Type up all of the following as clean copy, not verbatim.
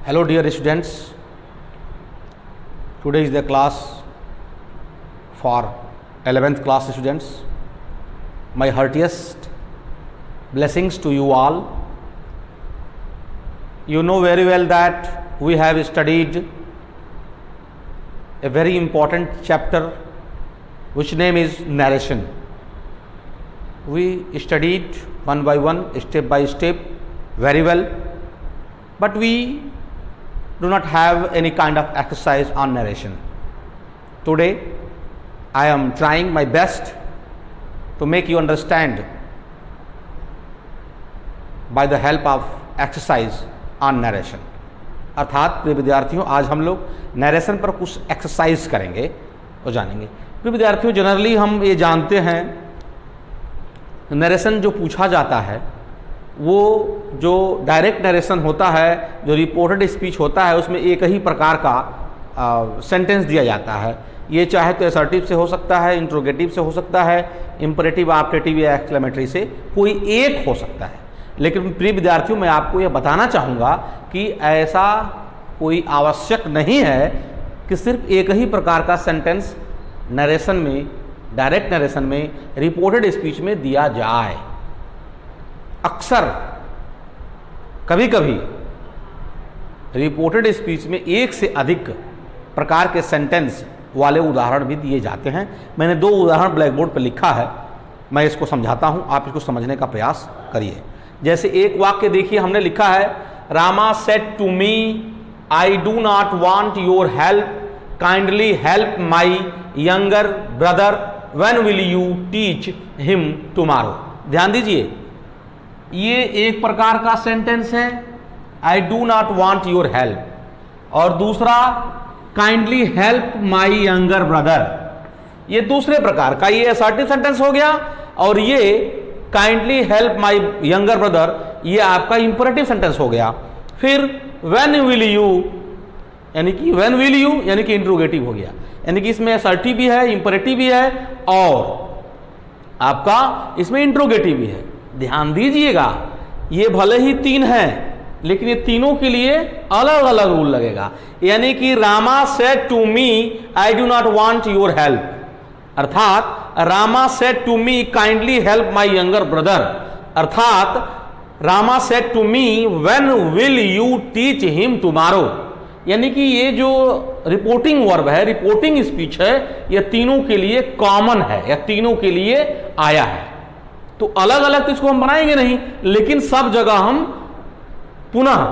Hello dear students, today is the class for 11th class students. My heartiest blessings to you all. You know very well that we have studied a very important chapter which name is narration. We studied one by one, step by step very well, but we do not have any kind of exercise on narration. Today I am trying my best to make you understand by the help of exercise on narration. अर्थात प्रिय विद्यार्थियों, आज हम लोग narration पर कुछ exercise करेंगे और जानेंगे। प्रिय विद्यार्थियों, जनरली हम ये जानते हैं नरेशन जो पूछा जाता है वो जो डायरेक्ट नरेशन होता है, जो रिपोर्टेड स्पीच होता है, उसमें एक ही प्रकार का सेंटेंस दिया जाता है। ये चाहे तो असर्टिव से हो सकता है, इंट्रोगेटिव से हो सकता है, इंपरेटिव, ऑप्टेटिव या एक्सक्लेमेटरी से कोई एक हो सकता है। लेकिन प्रिय विद्यार्थियों, मैं आपको यह बताना चाहूँगा कि ऐसा कोई आवश्यक नहीं है कि सिर्फ एक ही प्रकार का सेंटेंस नरेशन में, डायरेक्ट नरेशन में, रिपोर्टेड स्पीच में दिया जाए। अक्सर कभी कभी रिपोर्टेड स्पीच में एक से अधिक प्रकार के सेंटेंस वाले उदाहरण भी दिए जाते हैं। मैंने 2 उदाहरण ब्लैक बोर्ड पर लिखा है, मैं इसको समझाता हूं, आप इसको समझने का प्रयास करिए। जैसे एक वाक्य देखिए, हमने लिखा है Rama said to me I do not want your help, kindly help my younger brother, when will you teach him tomorrow. ध्यान दीजिए, ये एक प्रकार का सेंटेंस है, I do not want your help, और दूसरा kindly help my younger brother, ये दूसरे प्रकार का, ये असर्टिव सेंटेंस हो गया, और ये kindly help my younger brother ये आपका इंपरेटिव सेंटेंस हो गया। फिर व्हेन विल यू, यानी कि व्हेन विल यू यानी कि इंट्रोगेटिव हो गया, यानी कि इसमें असर्टिव भी है, इंपरेटिव भी है, और आपका इसमें इंट्रोगेटिव भी है। ध्यान दीजिएगा, ये भले ही 3 हैं, लेकिन ये तीनों के लिए अलग अलग रूल लगेगा। यानी कि Rama said to me I do not want your help, अर्थात Rama said to me kindly help my younger brother, अर्थात Rama said to me when will you teach him tomorrow. यानी कि ये जो रिपोर्टिंग वर्ब है, रिपोर्टिंग स्पीच है, ये तीनों के लिए कॉमन है, या तीनों के लिए आया है। तो अलग अलग तो इसको हम बनाएंगे नहीं, लेकिन सब जगह हम पुनः,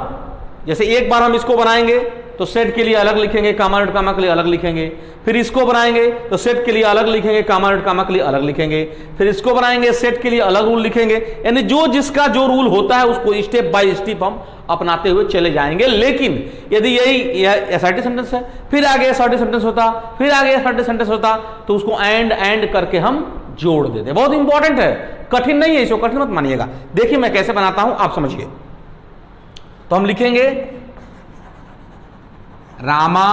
जैसे एक बार हम इसको बनाएंगे तो सेट के लिए अलग लिखेंगे, कामा डॉट कामा के लिए अलग लिखेंगे, फिर इसको बनाएंगे तो सेट के लिए अलग लिखेंगे, कामा डॉट कामा के लिए अलग लिखेंगे, फिर इसको बनाएंगे, सेट के लिए अलग रूल लिखेंगे। यानी जो जिसका जो रूल होता है उसको स्टेप बाय स्टेप हम अपनाते हुए चले जाएंगे। लेकिन यदि यही असर्टिव सेंटेंस है, फिर आगे असर्टिव सेंटेंस होता, फिर आगे असर्टिव सेंटेंस होता, तो उसको एंड करके हम जोड़ देते। बहुत इंपॉर्टेंट है, कठिन नहीं है, इसको कठिन मत मानिएगा। देखिए मैं कैसे बनाता हूं, आप समझिए। तो हम लिखेंगे रामा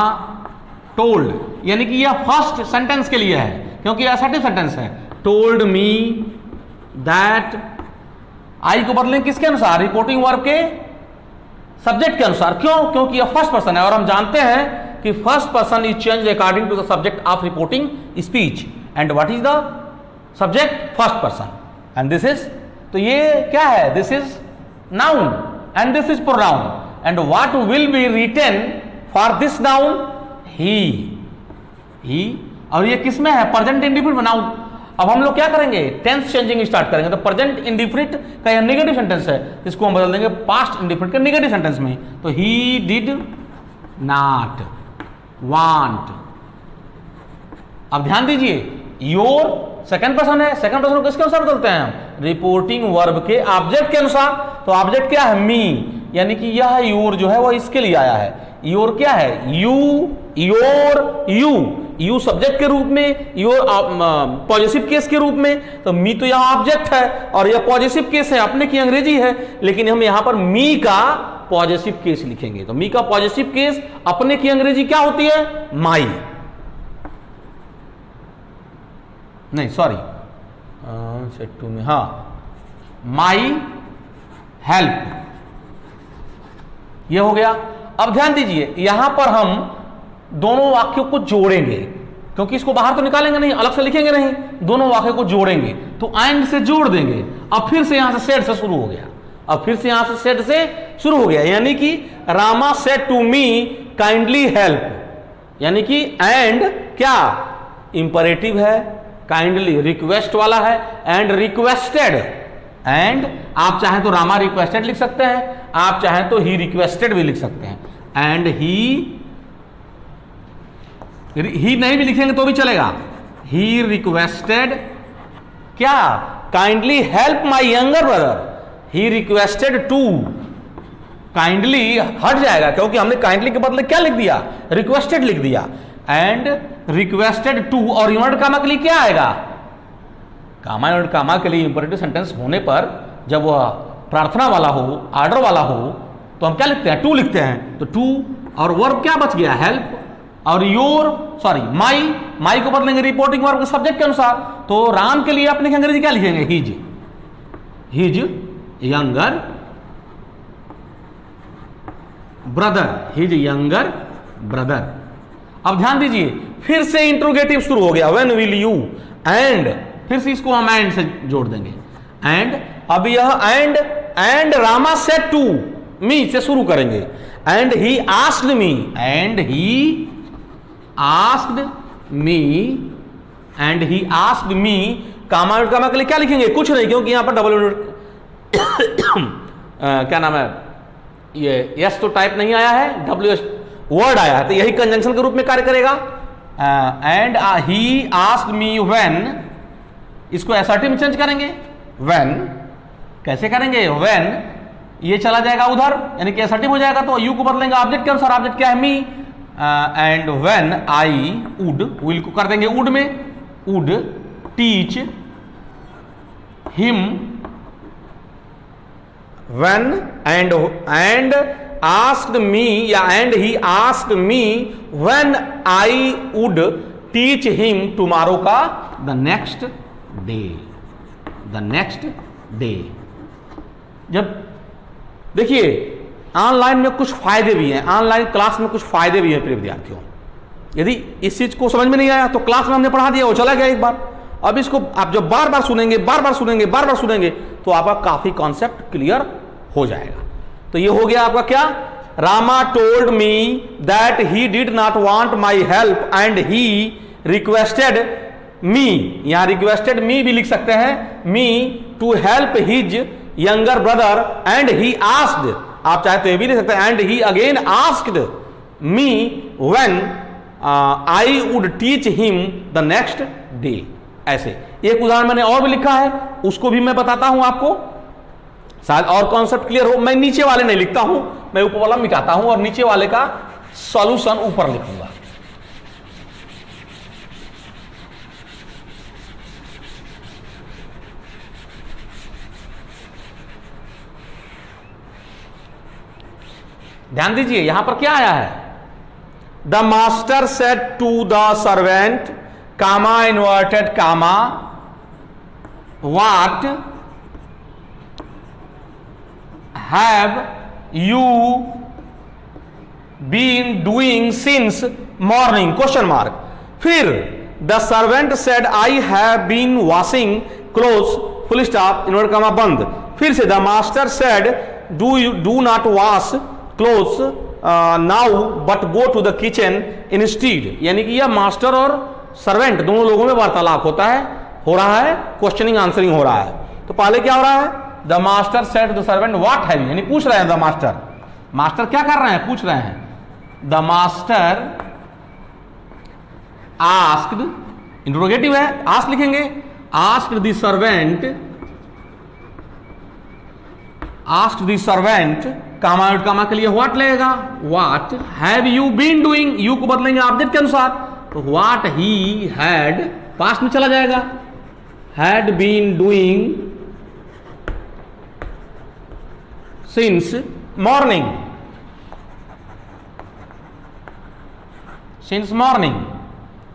टोल्ड, यानी कि यह फर्स्ट सेंटेंस के लिए है, क्योंकि यह असर्टिव सेंटेंस है। टोल्ड मी दैट, आई को बदलें किसके अनुसार? रिपोर्टिंग वर्ब के सब्जेक्ट के अनुसार। क्यों? क्योंकि यह फर्स्ट पर्सन है, और हम जानते हैं कि first person is change according to the subject of reporting speech, and what is the subject? First person, and this is, तो ये क्या है? This is noun and this is pronoun, and what will be written for this noun? He, और ये किसमें है? Present indefinite noun. अब हम लोग क्या करेंगे? टेंस चेंजिंग स्टार्ट करेंगे। तो प्रेजेंट इंडिफिनिट का यह नेगेटिव सेंटेंस है, इसको हम बदल देंगे पास्ट इंडिफिनिट के नेगेटिव सेंटेंस में। तो ही डिड नॉट वांट। अब ध्यान दीजिए, योर सेकंड पर्सन है, सेकंड पर्सन को किसके अनुसार बदलते हैं हम? रिपोर्टिंग वर्ब के ऑब्जेक्ट के अनुसार। तो ऑब्जेक्ट क्या है? मी, यानी कि यह योर जो है वो इसके लिए आया है। योर क्या है? यू, योर, यू सब्जेक्ट के रूप में, योर पॉजिटिव केस के रूप में। तो मी तो यहां ऑब्जेक्ट है, और यह पॉजिटिव केस है, अपने की अंग्रेजी है, लेकिन हम यहां पर मी का पॉजिटिव केस लिखेंगे। तो मी का पॉजिटिव केस अपने की अंग्रेजी क्या होती है? माई, नहीं सॉरी, सेड टू मी, हाँ, माई हेल्प, ये हो गया। अब ध्यान दीजिए, यहां पर हम दोनों वाक्यों को जोड़ेंगे, क्योंकि इसको बाहर तो निकालेंगे नहीं, अलग से लिखेंगे नहीं, दोनों वाक्यों को जोड़ेंगे। तो एंड से जोड़ देंगे। अब फिर से यहां से सेड से शुरू हो गया, अब फिर से यहां से सेड से शुरू हो गया, यानी कि Rama said to me kindly help, यानी कि एंड क्या इंपरेटिव है, काइंडली रिक्वेस्ट वाला है, एंड रिक्वेस्टेड, एंड आप चाहें तो रामा रिक्वेस्टेड लिख सकते हैं, आप चाहें तो ही रिक्वेस्टेड भी लिख सकते हैं, एंड ही नहीं भी लिखेंगे तो भी चलेगा, ही रिक्वेस्टेड क्या kindly help my younger brother, he requested to, kindly हट जाएगा क्योंकि हमने काइंडली के बदले क्या लिख दिया, रिक्वेस्टेड लिख दिया, एंड रिक्वेस्टेड टू, और इन्वर्टेड कामा के लिए क्या आएगा, कामा इन्वर्टेड कामा के लिए इंपरेटिव सेंटेंस होने पर जब वह प्रार्थना वाला हो, ऑर्डर वाला हो, तो हम क्या लिखते हैं, टू लिखते हैं, तो टू, और वर्ब क्या बच गया, हेल्प, और योर सॉरी माई को बदलेंगे रिपोर्टिंग वर्ब के सब्जेक्ट के अनुसार। तो राम के लिए अपने अंग्रेजी क्या लिखेंगे, his younger brother, his younger brother. अब ध्यान दीजिए, फिर से इंट्रोगेटिव शुरू हो गया, व्हेन विल यू, एंड फिर से इसको हम एंड से जोड़ देंगे, एंड अब यह and Rama said to me से शुरू करेंगे, and he asked me, and he asked me, and he asked me, comma के लिए क्या लिखेंगे, कुछ नहीं, क्योंकि यहां पर डबल क्या नाम है, ये यस तो टाइप नहीं आया है, WS वर्ड आया है, तो यही कंजंक्शन के रूप में कार्य करेगा, and he asked me when, इसको एसर्टिव में चेंज करेंगे, व्हेन कैसे करेंगे, व्हेन ये चला जाएगा उधर, यानी कि एसर्टिव हो जाएगा, तो यू को बदलेंगे ऑब्जेक्ट के अनुसार, ऑब्जेक्ट क्या है, me, and when I would, will को कर देंगे वुड में, would teach him, when and asked me, या and he asked me when I would teach him tomorrow का the next day, the next day. जब देखिए ऑनलाइन में कुछ फायदे भी हैं, ऑनलाइन क्लास में कुछ फायदे भी हैं प्रिय विद्यार्थियों, यदि इस चीज को समझ में नहीं आया तो क्लास में हमने पढ़ा दिया, वो चला गया एक बार, अब इसको आप जब बार बार सुनेंगे, बार बार सुनेंगे, बार बार सुनेंगे, तो आपका काफी कॉन्सेप्ट क्लियर हो जाएगा। तो ये हो गया आपका क्या, Rama told me that he did not want my help and he requested me, यहां रिक्वेस्टेड मी भी लिख सकते हैं, me to help his younger brother, and he asked, आप चाहे तो ये भी लिख सकते हैं, and he again asked me when I would teach him the next day. ऐसे एक उदाहरण मैंने और भी लिखा है, उसको भी मैं बताता हूं आपको, शायद और कॉन्सेप्ट क्लियर हो। मैं नीचे वाले नहीं लिखता हूं, मैं ऊपर वाला मिटाता हूं और नीचे वाले का सॉल्यूशन ऊपर लिखूंगा। ध्यान दीजिए यहां पर क्या आया है, the master said to the servant, comma inverted comma, what have you been doing since morning, question mark. फिर the servant said I have been washing clothes, full stop, inverted comma बंद। फिर से the master said do not wash clothes now but go to the kitchen instead, यानी कि यह master और servant दोनों लोगों में वार्तालाप होता है, हो रहा है, क्वेश्चनिंग आंसरिंग हो रहा है। तो पहले क्या हो रहा है, the master said the servant what have you, यानी पूछ रहे हैं द मास्टर, मास्टर क्या कर रहे हैं, पूछ रहे हैं, द मास्टर आस्क्ड, इंट्रोगेटिव है, आस्क लिखेंगे, asked the servant, asked the servant, comma comma के लिए व्हाट लगेगा, what have you been doing, you को बदलेंगे ऑब्जेक्ट के अनुसार, तो व्हाट ही हैड, पास्ट में चला जाएगा, had been doing since morning, since morning,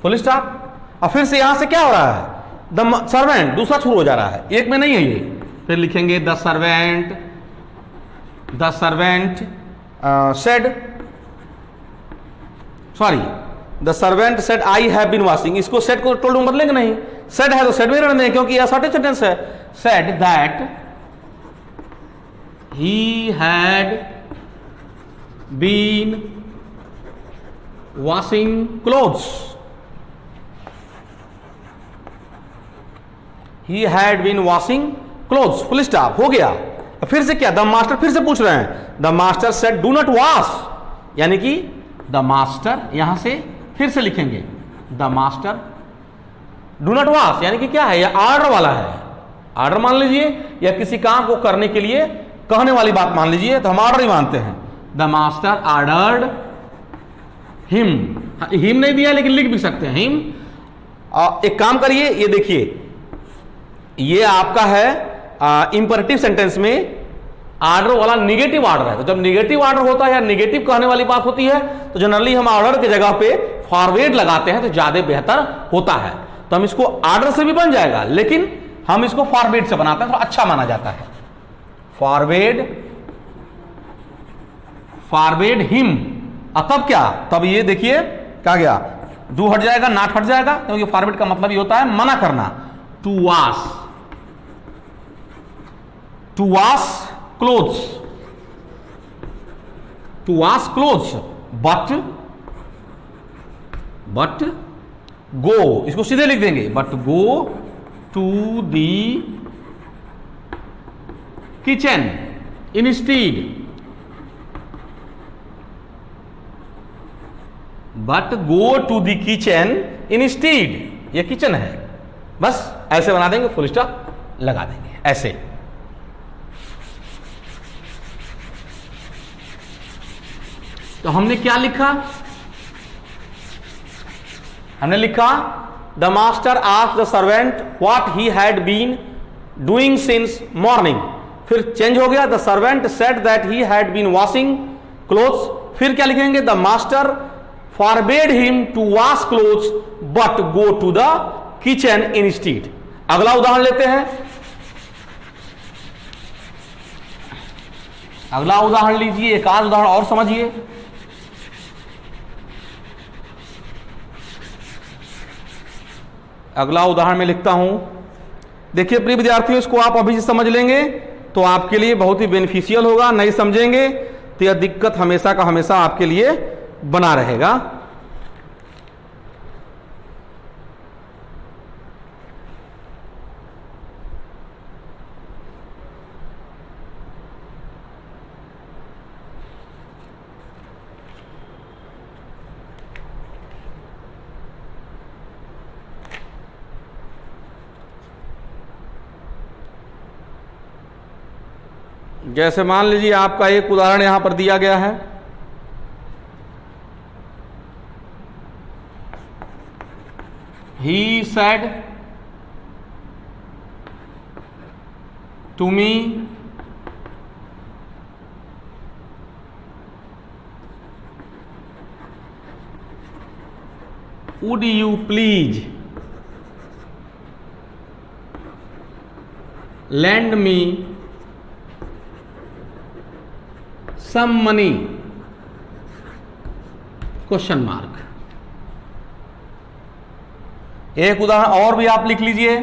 full stop. और फिर से यहां से क्या हो रहा है, द सर्वेंट दूसरा शुरू हो जा रहा है, एक में नहीं है ये, फिर लिखेंगे the servant said sorry, the servant said I have been washing, इसको सेड को टोल्ड में बदलेंगे नहीं, सेड है तो सेड में रहने देंगे क्योंकि यह असर्टिव सेंटेंस है। Said that he had been washing clothes, he had been washing clothes, full stop, हो गया। फिर से क्या, द मास्टर फिर से पूछ रहे हैं, the master said do not wash, यानी कि द मास्टर, यहां से फिर से लिखेंगे the master do not wash, यानी कि क्या है, यह ऑर्डर वाला है, ऑर्डर मान लीजिए, या किसी काम को करने के लिए कहने वाली बात मान लीजिए, तो हम ऑर्डर ही मानते हैं। The master ordered him, him नहीं दिया लेकिन लिख भी सकते हैं हिम। एक काम करिए, ये देखिए, ये आपका है इंपरेटिव सेंटेंस में ऑर्डर वाला निगेटिव ऑर्डर है, तो जब निगेटिव ऑर्डर होता है या निगेटिव कहने वाली बात होती है तो जनरली हम ऑर्डर की जगह पे फॉरवर्ड लगाते हैं तो ज्यादा बेहतर होता है। तो हम इसको ऑर्डर से भी बन जाएगा लेकिन हम इसको फॉरवर्ड से बनाते हैं तो अच्छा माना जाता है। फॉरवर्ड, फॉरवर्ड हिम, तब क्या, तब ये देखिए क्या गया, डू हट जाएगा, नॉट हट जाएगा, क्योंकि फॉरवर्ड का मतलब ये होता है मना करना। To wash, to wash clothes, to wash clothes, but go, इसको सीधे लिख देंगे, but go to the kitchen instead, but go to the kitchen instead, ये किचन है, बस ऐसे बना देंगे, फुल स्टॉप लगा देंगे ऐसे। तो हमने क्या लिखा, हमने लिखा the master asked the servant what he had been doing since morning, फिर चेंज हो गया, the servant said that he had been washing clothes, फिर क्या लिखेंगे, the master forbade him to wash clothes but go to the kitchen instead. अगला उदाहरण लेते हैं, अगला उदाहरण लीजिए, एक आध उदाहरण और समझिए। अगला उदाहरण में लिखता हूं, देखिए प्रिय विद्यार्थियों, इसको आप अभी से समझ लेंगे तो आपके लिए बहुत ही बेनिफिशियल होगा, नहीं समझेंगे तो यह दिक्कत हमेशा का हमेशा आपके लिए बना रहेगा। जैसे मान लीजिए आपका एक उदाहरण यहां पर दिया गया है, he said to me would you please lend me some money, question mark. एक उदाहरण और भी आप लिख लीजिए,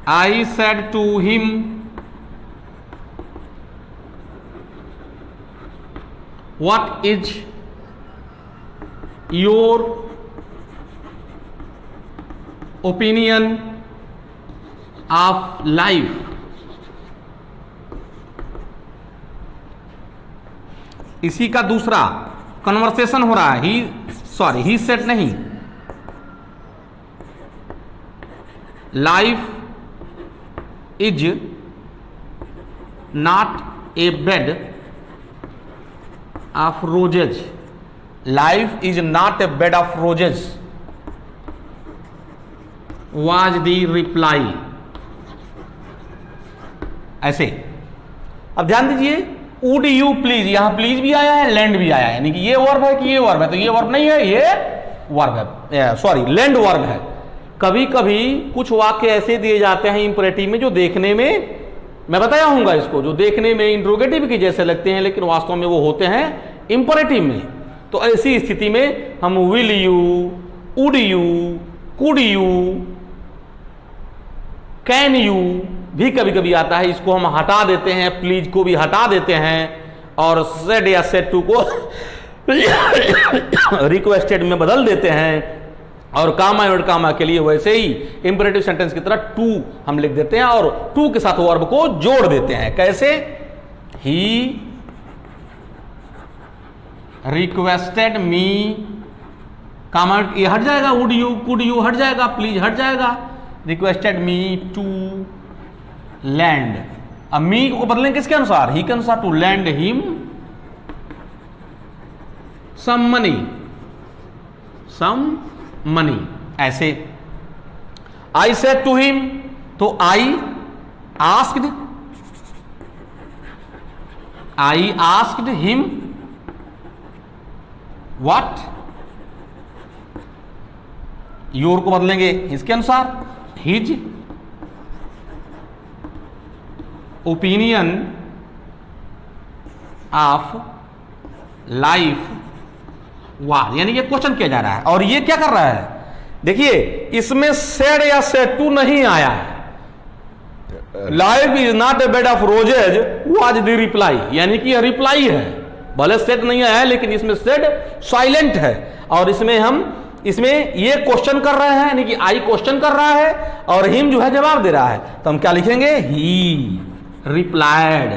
I said to him what is your opinion of life? इसी का दूसरा कन्वर्सेशन हो रहा है, ही सेड नहीं, life is not a bed of roses, life is not a bed of roses was the reply. ऐसे अब ध्यान दीजिए, वुड यू प्लीज, यहां प्लीज भी आया है, लैंड भी आया है, यानी कि ये वर्ब है कि ये वर्ब है, तो ये वर्ब नहीं है, ये वर्ब है, सॉरी लैंड वर्ब है। कभी कभी कुछ वाक्य ऐसे दिए जाते हैं इंपरेटिव में जो देखने में, मैं बताया हूंगा इसको, जो देखने में इंट्रोगेटिव के जैसे लगते हैं लेकिन वास्तव में वो होते हैं इंपरेटिव में। तो ऐसी स्थिति में हम will you, would you, could you, can you भी कभी कभी आता है, इसको हम हटा देते हैं, प्लीज को भी हटा देते हैं और सेड या सेड टू को रिक्वेस्टेड में बदल देते हैं और कामा और कामा के लिए वैसे ही इंपरेटिव सेंटेंस की तरह टू हम लिख देते हैं और टू के साथ वर्ब को जोड़ देते हैं। कैसे? ही रिक्वेस्टेड मी, कामा ये हट जाएगा, वुड यू, कुड यू हट जाएगा, प्लीज हट जाएगा, रिक्वेस्टेड मी टू लैंड। अब मी को बदलेंगे किसके अनुसार? ही के अनुसार, to lend him some money, some money. ऐसे आई सेड टू हिम, तो I asked, I asked him what, your को बदलेंगे इसके अनुसार, हिज ओपिनियन ऑफ लाइफ वाह, यानी ये क्वेश्चन किया जा रहा है। और ये क्या कर रहा है? देखिए इसमें सेड या सेड टू नहीं आया है। Life is not a bed of roses was the reply, यानी कि यह रिप्लाई है, भले सेड नहीं आया है लेकिन इसमें सेड साइलेंट है। और इसमें ये क्वेश्चन कर रहे हैं, यानी कि आई क्वेश्चन कर रहा है और हिम जो है जवाब दे रहा है। तो हम क्या लिखेंगे? ही replied,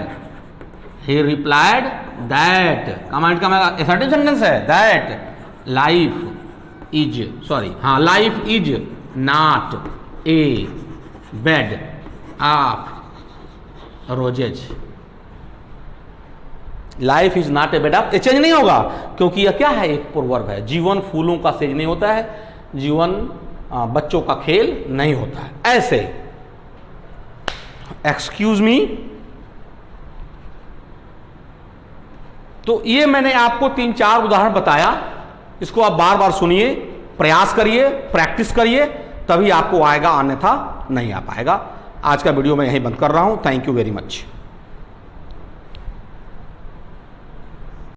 he replied that, command का असर्टिव सेंटेंस है, that life is, हाँ, life is not a bed of roses, life is not a bed of, change नहीं होगा क्योंकि यह क्या है? एक प्रोवर्ब है। जीवन फूलों का सेज नहीं होता है, जीवन बच्चों का खेल नहीं होता है। ऐसे एक्सक्यूज मी, तो ये मैंने आपको 3-4 उदाहरण बताया, इसको आप बार बार सुनिए, प्रयास करिए, प्रैक्टिस करिए, तभी आपको आएगा, अन्यथा नहीं आ पाएगा। आज का वीडियो मैं यहीं बंद कर रहा हूं। Thank you very much.